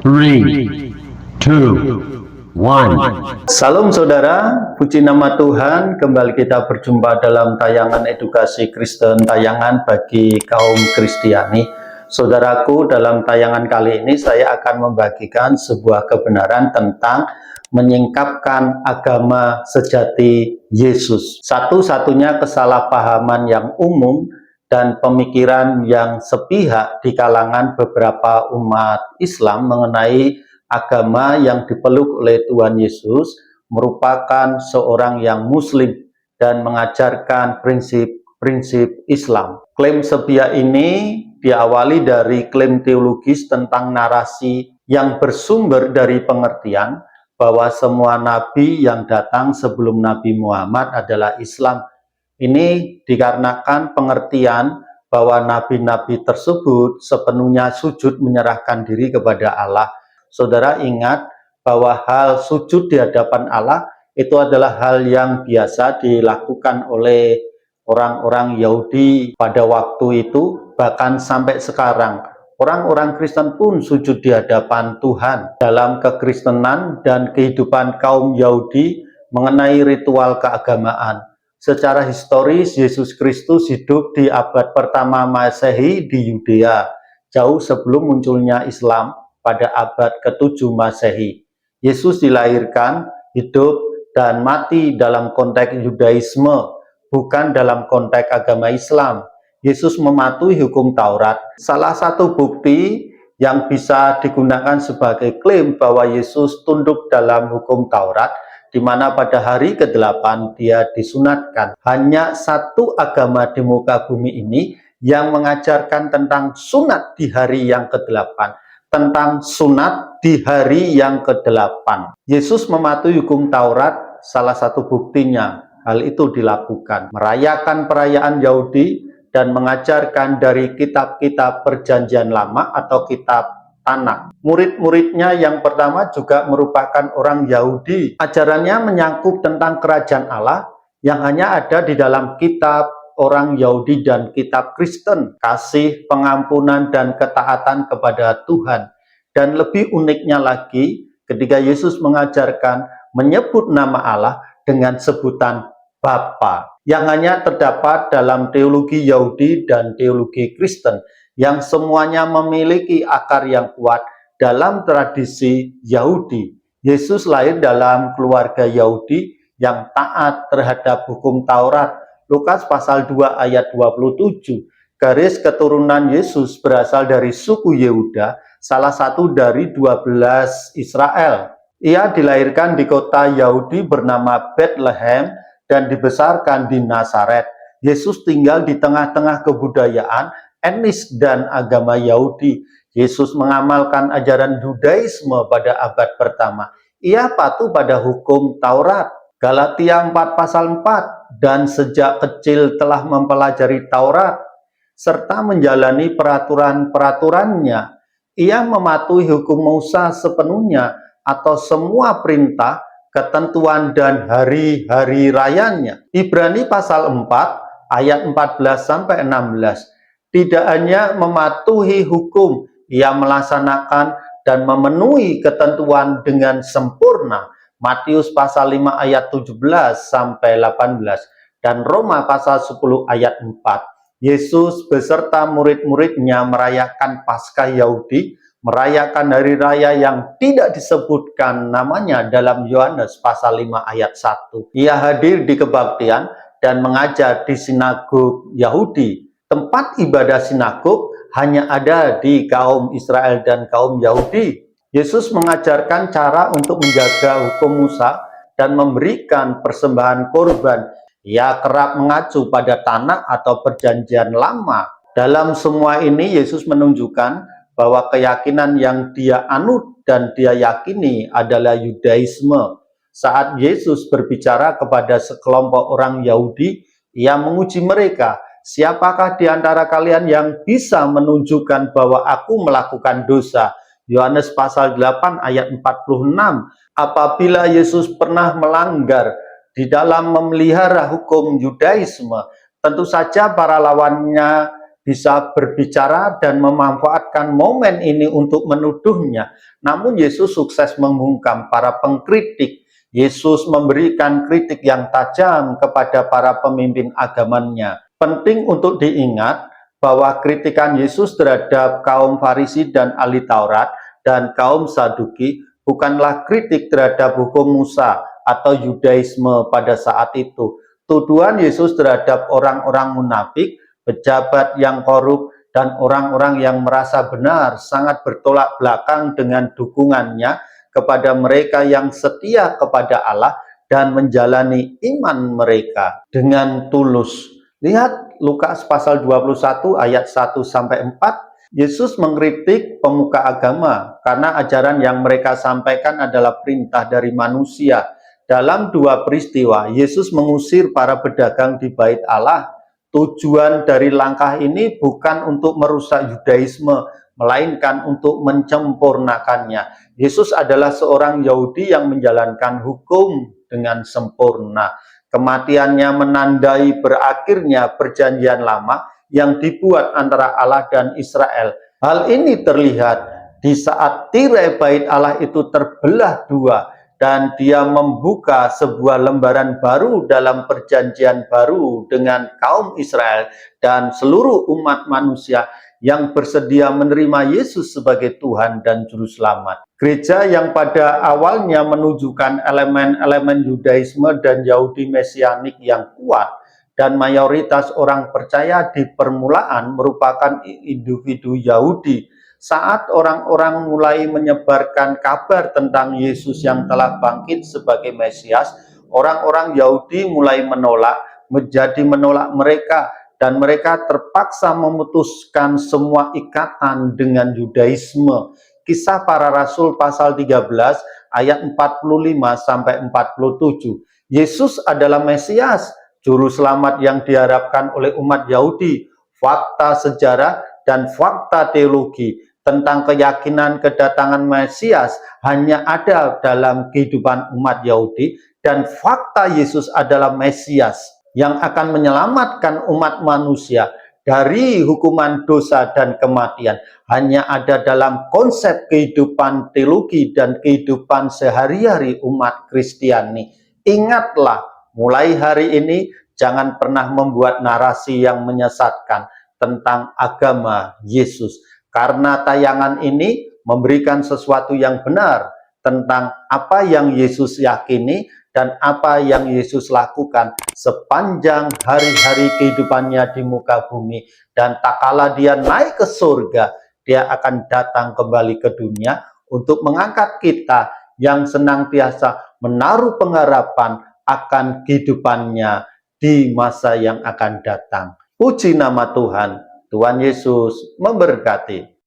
3, 2, 1. Salam saudara, puji nama Tuhan. Kembali kita berjumpa dalam tayangan edukasi Kristen, tayangan bagi kaum Kristiani. Saudaraku, dalam tayangan kali ini saya akan membagikan sebuah kebenaran tentang menyingkapkan agama sejati Yesus. Satu-satunya kesalahpahaman yang umum dan pemikiran yang sepihak di kalangan beberapa umat Islam mengenai agama yang dipeluk oleh Tuhan Yesus merupakan seorang yang Muslim dan mengajarkan prinsip-prinsip Islam. Klaim sepihak ini diawali dari klaim teologis tentang narasi yang bersumber dari pengertian bahwa semua nabi yang datang sebelum Nabi Muhammad adalah Islam. Ini dikarenakan pengertian bahwa nabi-nabi tersebut sepenuhnya sujud menyerahkan diri kepada Allah. Saudara ingat bahwa hal sujud di hadapan Allah itu adalah hal yang biasa dilakukan oleh orang-orang Yahudi pada waktu itu, bahkan sampai sekarang. Orang-orang Kristen pun sujud di hadapan Tuhan. Dalam kekristenan dan kehidupan kaum Yahudi mengenai ritual keagamaan, secara historis Yesus Kristus hidup di abad pertama Masehi di Yudea, jauh sebelum munculnya Islam pada abad ke-7 Masehi. Yesus dilahirkan, hidup, dan mati dalam konteks Yudaisme, bukan dalam konteks agama Islam. Yesus mematuhi hukum Taurat. Salah satu bukti yang bisa digunakan sebagai klaim bahwa Yesus tunduk dalam hukum Taurat, di mana pada hari ke-8 dia disunatkan. Hanya satu agama di muka bumi ini yang mengajarkan tentang sunat di hari yang ke-8. Tentang sunat di hari yang ke-8. Yesus mematuhi hukum Taurat, salah satu buktinya hal itu dilakukan. Merayakan perayaan Yahudi dan mengajarkan dari kitab-kitab perjanjian lama atau kitab Tanakh. Murid-muridnya yang pertama juga merupakan orang Yahudi. Ajarannya menyangkut tentang kerajaan Allah yang hanya ada di dalam kitab orang Yahudi dan kitab Kristen. Kasih, pengampunan, dan ketaatan kepada Tuhan. Dan lebih uniknya lagi, ketika Yesus mengajarkan menyebut nama Allah dengan sebutan Bapa, yang hanya terdapat dalam teologi Yahudi dan teologi Kristen, yang semuanya memiliki akar yang kuat dalam tradisi Yahudi. Yesus lahir dalam keluarga Yahudi yang taat terhadap hukum Taurat. Lukas pasal 2 ayat 27. Garis keturunan Yesus berasal dari suku Yehuda, salah satu dari 12 Israel. Ia dilahirkan di kota Yahudi bernama Bethlehem dan dibesarkan di Nazaret. Yesus tinggal di tengah-tengah kebudayaan, etnis, dan agama Yahudi. Yesus mengamalkan ajaran Yudaisme pada abad pertama. Ia patuh pada hukum Taurat. Galatia 4 pasal 4, dan sejak kecil telah mempelajari Taurat, serta menjalani peraturan-peraturannya. Ia mematuhi hukum Musa sepenuhnya, atau semua perintah, ketentuan, dan hari-hari rayanya. Ibrani pasal 4, ayat 14-16. Tidak hanya mematuhi hukum, ia melaksanakan dan memenuhi ketentuan dengan sempurna. Matius pasal 5 ayat 17-18 dan Roma pasal 10 ayat 4. Yesus beserta murid-muridnya merayakan Paskah Yahudi, merayakan hari raya yang tidak disebutkan namanya dalam Yohanes pasal 5 ayat 1. Ia hadir di kebaktian dan mengajar di sinagog Yahudi. Tempat ibadah sinagog hanya ada di kaum Israel dan kaum Yahudi. Yesus mengajarkan cara untuk menjaga hukum Musa dan memberikan persembahan korban. Ia kerap mengacu pada Tanakh atau perjanjian lama. Dalam semua ini Yesus menunjukkan bahwa keyakinan yang dia anut dan dia yakini adalah Yudaisme. Saat Yesus berbicara kepada sekelompok orang Yahudi, ia menguji mereka. Siapakah di antara kalian yang bisa menunjukkan bahwa aku melakukan dosa? Yohanes pasal 8 ayat 46. Apabila Yesus pernah melanggar di dalam memelihara hukum Yudaisme, tentu saja para lawannya bisa berbicara dan memanfaatkan momen ini untuk menuduhnya. Namun Yesus sukses membungkam para pengkritik. Yesus memberikan kritik yang tajam kepada para pemimpin agamanya. Penting untuk diingat bahwa kritikan Yesus terhadap kaum Farisi dan ahli Taurat dan kaum Saduki bukanlah kritik terhadap hukum Musa atau Yudaisme pada saat itu. Tuduhan Yesus terhadap orang-orang munafik, pejabat yang korup, dan orang-orang yang merasa benar sangat bertolak belakang dengan dukungannya kepada mereka yang setia kepada Allah dan menjalani iman mereka dengan tulus. Lihat Lukas pasal 21 ayat 1-4. Yesus mengkritik pemuka agama karena ajaran yang mereka sampaikan adalah perintah dari manusia. Dalam dua peristiwa, Yesus mengusir para pedagang di bait Allah. Tujuan dari langkah ini bukan untuk merusak Yudaisme, melainkan untuk menyempurnakannya. Yesus adalah seorang Yahudi yang menjalankan hukum dengan sempurna. Kematiannya menandai berakhirnya perjanjian lama yang dibuat antara Allah dan Israel. Hal ini terlihat di saat tirai bait Allah itu terbelah dua dan dia membuka sebuah lembaran baru dalam perjanjian baru dengan kaum Israel dan seluruh umat manusia yang bersedia menerima Yesus sebagai Tuhan dan Juru Selamat. Gereja yang pada awalnya menunjukkan elemen-elemen Yudaisme dan Yahudi Mesianik yang kuat, dan mayoritas orang percaya di permulaan merupakan individu Yahudi. Saat orang-orang mulai menyebarkan kabar tentang Yesus yang telah bangkit sebagai Mesias, orang-orang Yahudi mulai menjadi menolak mereka, dan mereka terpaksa memutuskan semua ikatan dengan Yudaisme. Kisah Para Rasul pasal 13 ayat 45-47. Yesus adalah Mesias, Juru Selamat yang diharapkan oleh umat Yahudi. Fakta sejarah dan fakta teologi tentang keyakinan kedatangan Mesias hanya ada dalam kehidupan umat Yahudi, dan fakta Yesus adalah Mesias yang akan menyelamatkan umat manusia dari hukuman dosa dan kematian hanya ada dalam konsep kehidupan teologi dan kehidupan sehari-hari umat Kristiani. Ingatlah, mulai hari ini jangan pernah membuat narasi yang menyesatkan tentang agama Yesus, karena tayangan ini memberikan sesuatu yang benar tentang apa yang Yesus yakini dan apa yang Yesus lakukan sepanjang hari-hari kehidupannya di muka bumi. Dan tak kala dia naik ke surga, dia akan datang kembali ke dunia untuk mengangkat kita yang senantiasa menaruh pengharapan akan kehidupannya di masa yang akan datang. Puji nama Tuhan. Tuhan Yesus memberkati.